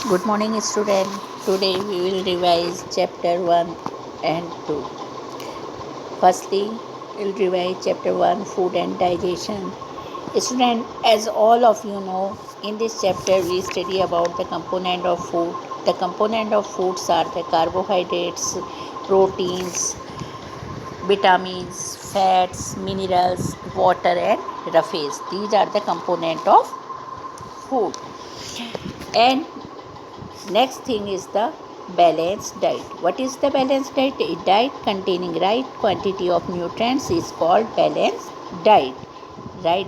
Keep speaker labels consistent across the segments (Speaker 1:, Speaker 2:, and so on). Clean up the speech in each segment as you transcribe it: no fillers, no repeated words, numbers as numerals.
Speaker 1: Good morning, student. Today we will revise chapter 1 and 2. Firstly, we will revise chapter 1 Food and Digestion. Student, as all of you know, in this chapter we study about the component of food. The component of foods are the carbohydrates, proteins, vitamins, fats, minerals, water, and roughes. These are the component of food. And next thing is the balanced diet. What is the balanced diet? A diet containing right quantity of nutrients is called balanced diet. Diet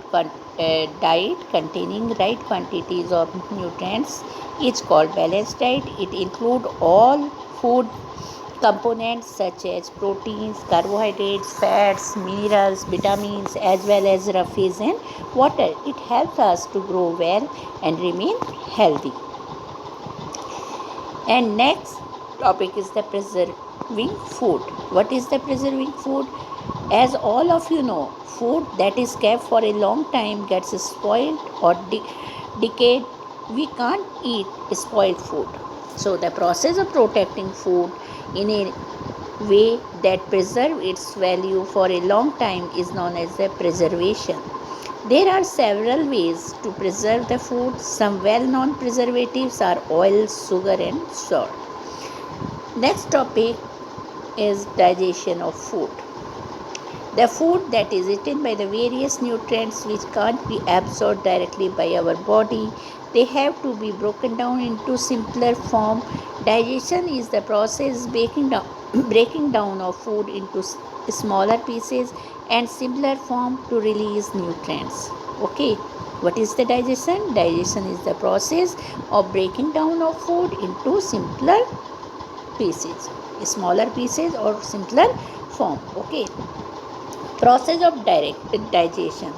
Speaker 1: containing right quantities of nutrients is called balanced diet. It includes all food components such as proteins, carbohydrates, fats, minerals, vitamins, as well as roughes and water. It helps us to grow well and remain healthy. And next topic is the preserving food. What is the preserving food? As all of you know, food that is kept for a long time gets spoiled or decayed. We can't eat spoiled food. So the process of protecting food in a way that preserve its value for a long time is known as the preservation. There are several ways to preserve the food. Some well-known preservatives are oil, sugar, and salt. Next topic is digestion of food. The food that is eaten by the various nutrients which can't be absorbed directly by our body, they have to be broken down into simpler form. Digestion is the process breaking down of food into smaller pieces and simpler form to release nutrients. Okay, what is the digestion? Digestion is the process of breaking down of food into simpler pieces, smaller pieces or simpler form. Okay, process of digestion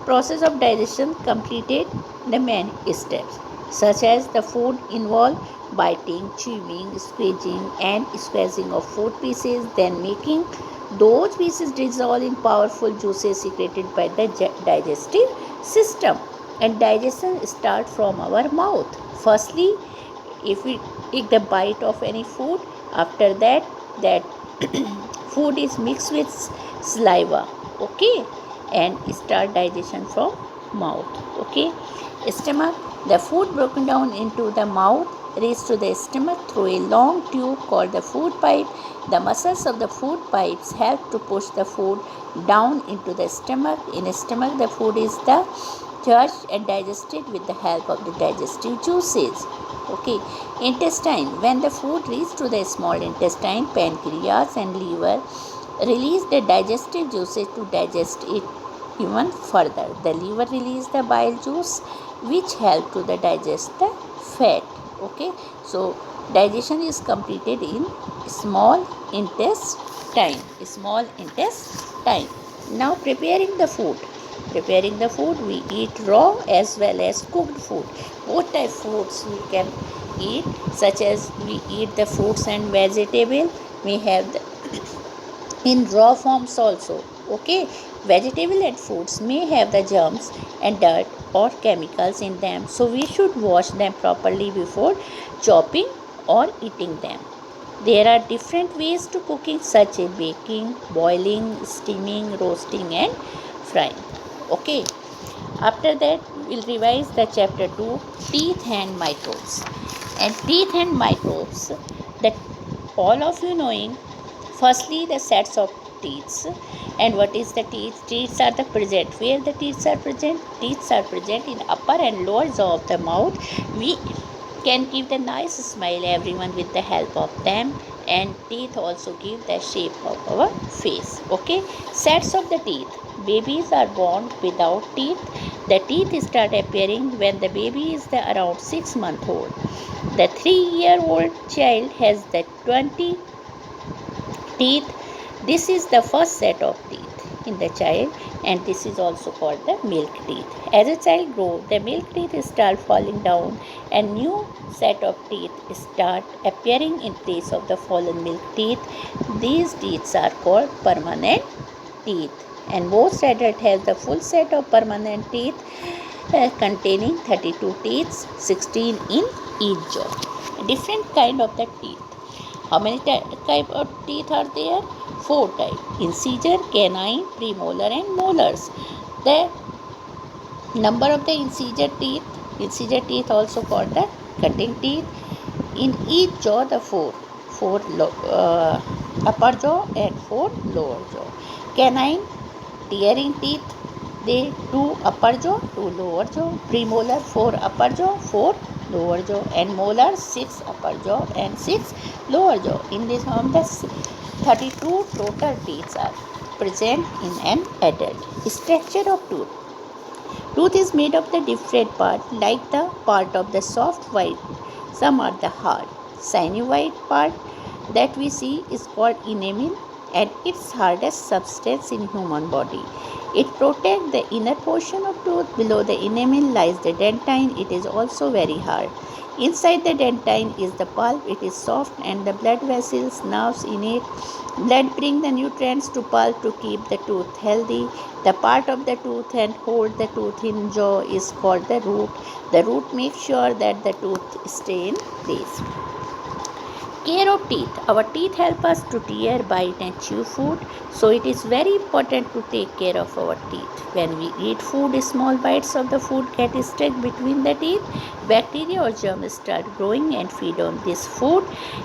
Speaker 1: process of digestion completed the main steps such as the food involve biting, chewing, squeezing and squeezing of food pieces, then making those pieces dissolve in powerful juices secreted by the digestive system. And digestion starts from our mouth. Firstly, if we take the bite of any food, after that food is mixed with saliva, okay, and start digestion from mouth. Okay, stomach, the food broken down into the mouth reaches to the stomach through a long tube called the food pipe. The muscles of the food pipes help to push the food down into the stomach. In the stomach, the food is the judged and digested with the help of the digestive juices. Okay, intestine, when the food reaches to the small intestine, pancreas and liver release the digestive juices to digest it even further. The liver release the bile juice which help to the digest the fat. Okay, so digestion is completed in small intestine. Now preparing the food. Preparing the food, we eat raw as well as cooked food. Both type foods we can eat, such as we eat the fruits and vegetable. We have the in raw forms also. Okay, vegetable and fruits may have the germs and dirt or chemicals in them, so we should wash them properly before chopping or eating them. There are different ways to cooking, such as baking, boiling, steaming, roasting and frying. Okay, after that we'll revise the chapter 2, teeth and microbes. And teeth and microbes, that all of you knowing. Firstly, the sets of teeth. And what is the teeth? Teeth are the present. Where the teeth are present? Teeth are present in upper and lower jaw of the mouth. We can give the nice smile everyone with the help of them, and teeth also give the shape of our face. Okay, sets of the teeth. Babies are born without teeth. The teeth start appearing when the baby is around 6 months old. The 3-year-old child has the 20 teeth. This is the first set of teeth in the child, and this is also called the milk teeth. As a child grows, the milk teeth start falling down and new set of teeth start appearing in place of the fallen milk teeth. These teeth are called permanent teeth, and most adults have the full set of permanent teeth containing 32 teeth, 16 in each jaw. Different kind of the teeth. How many type of teeth are there? 4 type: incisor, canine, premolar and molars. The number of the incisor teeth also called the cutting teeth. In each jaw the four upper jaw and 4 lower jaw. Canine, tearing teeth, they 2 upper jaw, 2 lower jaw. Premolar, 4 upper jaw, 4 lower jaw. And molar, 6 upper jaw and 6 lower jaw. In this form, the 32 total teeth are present in an adult. Structure of tooth. Tooth is made of the different part, like the part of the soft white. Some are the hard, shiny white part that we see is called enamel, and its hardest substance in human body. It protects the inner portion of tooth. Below the enamel lies the dentine. It is also very hard. Inside the dentine is the pulp. It is soft, and the blood vessels, nerves in it. Blood bring the nutrients to pulp to keep the tooth healthy. The part of the tooth and hold the tooth in jaw is called the root. The root makes sure that the tooth stay in place. Care of teeth. Our teeth help us to tear, bite and chew food. So it is very important to take care of our teeth. When we eat food, small bites of the food get stuck between the teeth. Bacteria or germs start growing and feed on this food.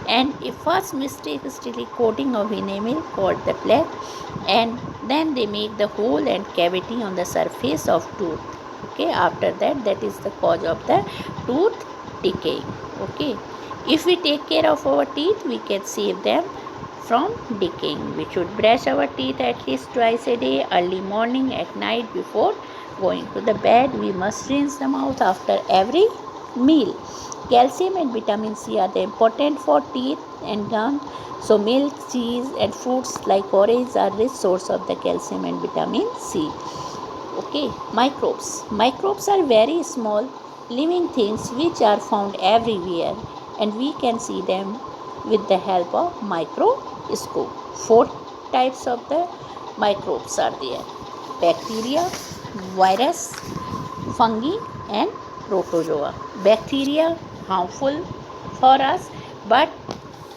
Speaker 1: And a first mistake is still coating of enamel called the plaque. And then they make the hole and cavity on the surface of tooth. Okay, after that is the cause of the tooth decaying. Okay. If we take care of our teeth, we can save them from decaying. We should brush our teeth at least twice a day, early morning, at night, before going to the bed. We must rinse the mouth after every meal. Calcium and vitamin C are important for teeth and gums. So milk, cheese and fruits like orange are rich source of the calcium and vitamin C. Okay, microbes. Microbes are very small living things which are found everywhere, and we can see them with the help of microscope. 4 types of the microbes are there: bacteria, virus, fungi and protozoa. Bacteria harmful for us, but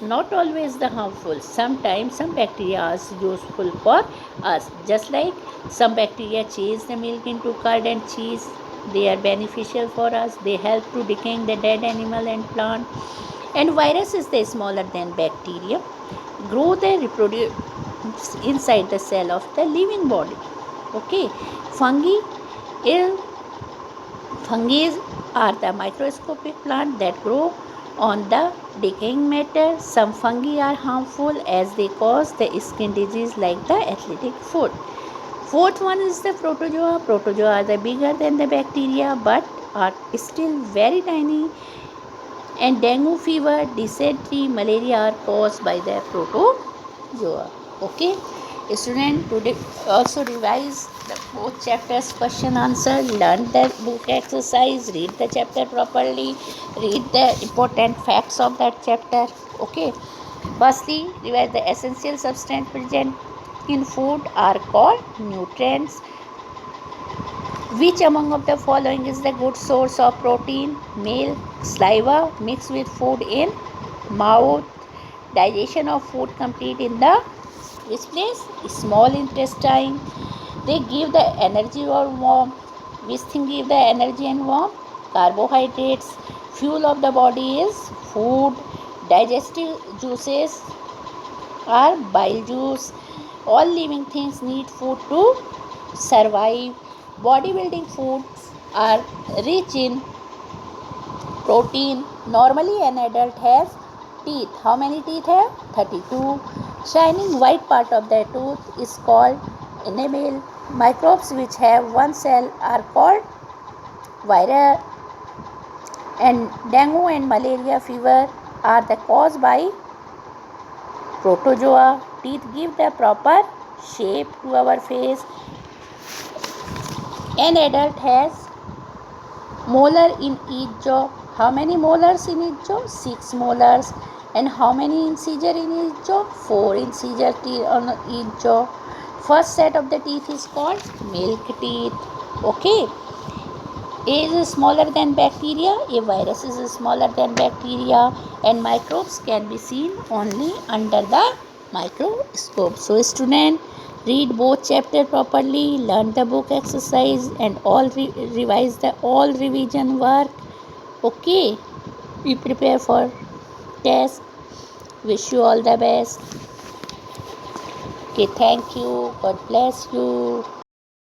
Speaker 1: not always the harmful. Sometimes some bacteria are useful for us, just like some bacteria change the milk into curd and cheese. They are beneficial for us. They help to decaying the dead animal and plant. And virus is the smaller than bacteria, grow they reproduce inside the cell of the living body. Okay, fungi are the microscopic plant that grow on the decaying matter. Some fungi are harmful as they cause the skin disease like the athletic foot. Fourth one is the protozoa. Protozoa are the bigger than the bacteria but are still very tiny. And dengue fever, dysentery, malaria are caused by the protozoa. Okay, student, today also revise the both chapters question answer, learn the book exercise, read the chapter properly, read the important facts of that chapter. Okay, firstly, revise the essential substance present in food are called nutrients. Which among of the following is the good source of protein? Milk, saliva mixed with food in mouth. Digestion of food complete in the which place? Small intestine. They give the energy or warmth. Which thing give the energy and warmth? Carbohydrates. Fuel of the body is food. Digestive juices are bile juice. All living things need food to survive. Bodybuilding foods are rich in protein. Normally an adult has teeth. How many teeth have? 32. Shining white part of the tooth is called enamel. Microbes which have one cell are called virus. And dengue and malaria fever are the caused by protozoa. Teeth give the proper shape to our face. An adult has molar in each jaw. How many molars in each jaw? 6 molars. And how many incisor in each jaw? 4 incisor on each jaw. First set of the teeth is called milk teeth. Okay. A is smaller than bacteria, a virus is smaller than bacteria, and microbes can be seen only under the microscope. So student, read both chapter properly, learn the book exercise, and all revise the all revision work. Okay, we prepare for test. Wish you all the best. Okay, thank you. God bless you.